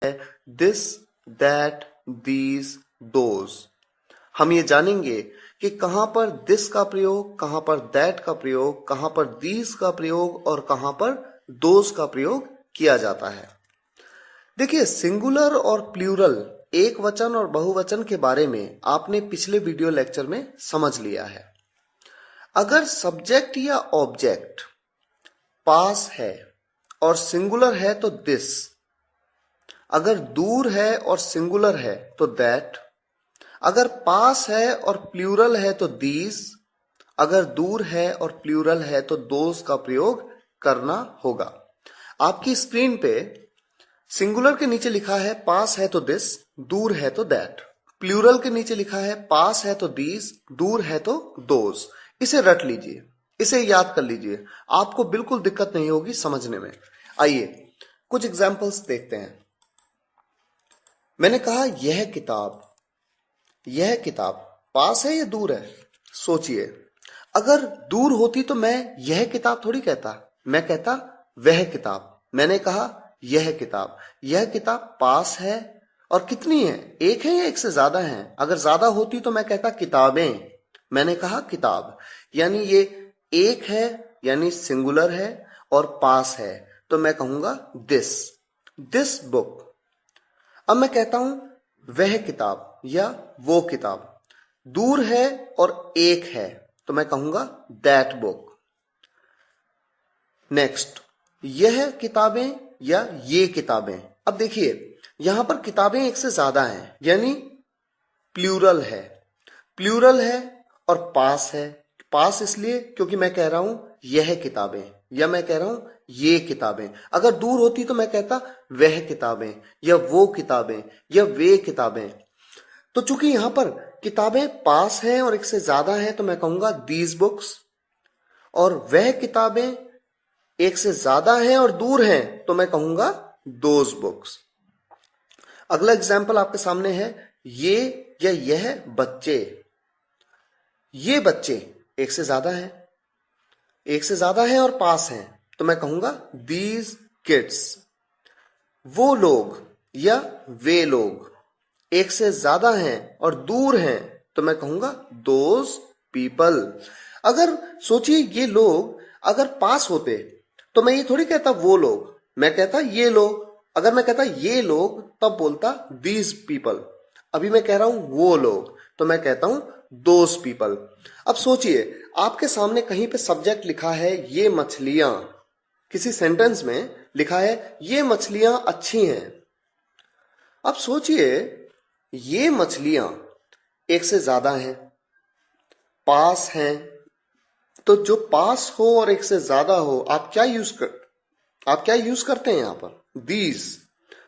This, that, these, those. हम ये जानेंगे कि कहां पर दिस का प्रयोग, कहां पर दैट का प्रयोग, कहां पर दीज का प्रयोग और कहां पर दोज का प्रयोग किया जाता है। देखिए, सिंगुलर और प्लूरल, एक वचन और बहुवचन के बारे में आपने पिछले वीडियो लेक्चर में समझ लिया है। अगर सब्जेक्ट या ऑब्जेक्ट पास है और सिंगुलर है तो दिस, अगर दूर है और सिंगुलर है तो दैट, अगर पास है और प्लूरल है तो दीज, अगर दूर है और प्लूरल है तो दोज का प्रयोग करना होगा। आपकी स्क्रीन पे सिंगुलर के नीचे लिखा है पास है तो दिस, दूर है तो दैट। प्लूरल के नीचे लिखा है पास है तो दीज, दूर है तो दोज। इसे रट लीजिए, इसे याद कर लीजिए, आपको बिल्कुल दिक्कत नहीं होगी समझने में। आइए कुछ एग्जाम्पल्स देखते हैं। मैंने कहा यह किताब पास है या दूर है? सोचिए, अगर दूर होती तो मैं यह किताब थोड़ी कहता, मैं कहता वह किताब। मैंने कहा यह किताब पास है और कितनी है, एक है या एक से ज्यादा है? अगर ज्यादा होती तो मैं कहता किताबें, मैंने कहा किताब। यानी ये एक है यानी सिंगुलर है और पास है तो मैं कहूंगा दिस बुक। अब मैं कहता हूं वह किताब या वो किताब, दूर है और एक है तो मैं कहूंगा दैट बुक। नेक्स्ट, यह किताबें या ये किताबें। अब देखिए, यहां पर किताबें एक से ज्यादा हैं यानी प्लूरल है और पास है। पास इसलिए क्योंकि मैं कह रहा हूं यह किताबें या मैं कह रहा हूं ये किताबें। अगर दूर होती तो मैं कहता वह किताबें या वो किताबें या वे किताबें। तो चूंकि यहां पर किताबें पास हैं और एक से ज्यादा हैं तो मैं कहूंगा दीज बुक्स, और वह किताबें एक से ज्यादा हैं और दूर हैं तो मैं कहूंगा दोज बुक्स। अगला एग्जाम्पल आपके सामने है, ये या यह बच्चे। ये बच्चे एक से ज्यादा हैं और पास हैं तो मैं कहूंगा दीज किड्स। वो लोग या वे लोग एक से ज्यादा हैं और दूर हैं तो मैं कहूंगा दोज पीपल। अगर सोचिए, ये लोग अगर पास होते तो मैं ये थोड़ी कहता वो लोग, मैं कहता ये लोग। अगर मैं कहता ये लोग तब बोलता दीज पीपल। अभी मैं कह रहा हूं वो लोग तो मैं कहता हूं दोज पीपल। अब सोचिए, आपके सामने कहीं पे सब्जेक्ट लिखा है ये मछलियां, किसी सेंटेंस में लिखा है ये मछलियां अच्छी हैं। अब सोचिए, ये मछलियां एक से ज्यादा हैं, पास हैं, तो जो पास हो और एक से ज्यादा हो आप क्या यूज करते हैं यहां पर? दीज।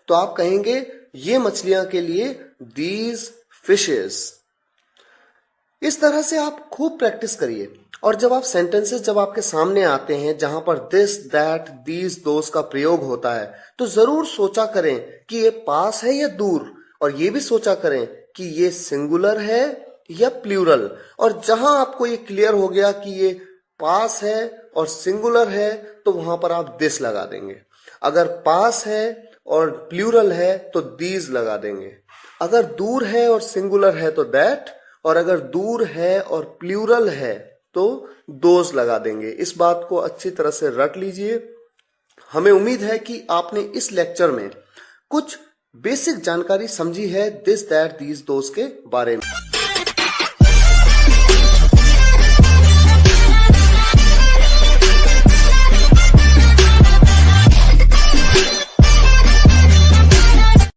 तो आप कहेंगे ये मछलियां के लिए दीज फिशेस। इस तरह से आप खूब प्रैक्टिस करिए और जब आपके सामने आते हैं जहां पर दिस, दैट, दीज, दोस का प्रयोग होता है तो जरूर सोचा करें कि ये पास है या दूर, और ये भी सोचा करें कि ये सिंगुलर है या प्लूरल। और जहां आपको ये क्लियर हो गया कि ये पास है और सिंगुलर है तो वहां पर आप दिस लगा देंगे। अगर पास है और प्लूरल है तो दीज लगा देंगे। अगर दूर है और सिंगुलर है तो दैट, और अगर दूर है और प्लूरल है तो दोज लगा देंगे। इस बात को अच्छी तरह से रट लीजिए। हमें उम्मीद है कि आपने इस लेक्चर में कुछ बेसिक जानकारी समझी है दिस, दैट, दीज, दोज के बारे में।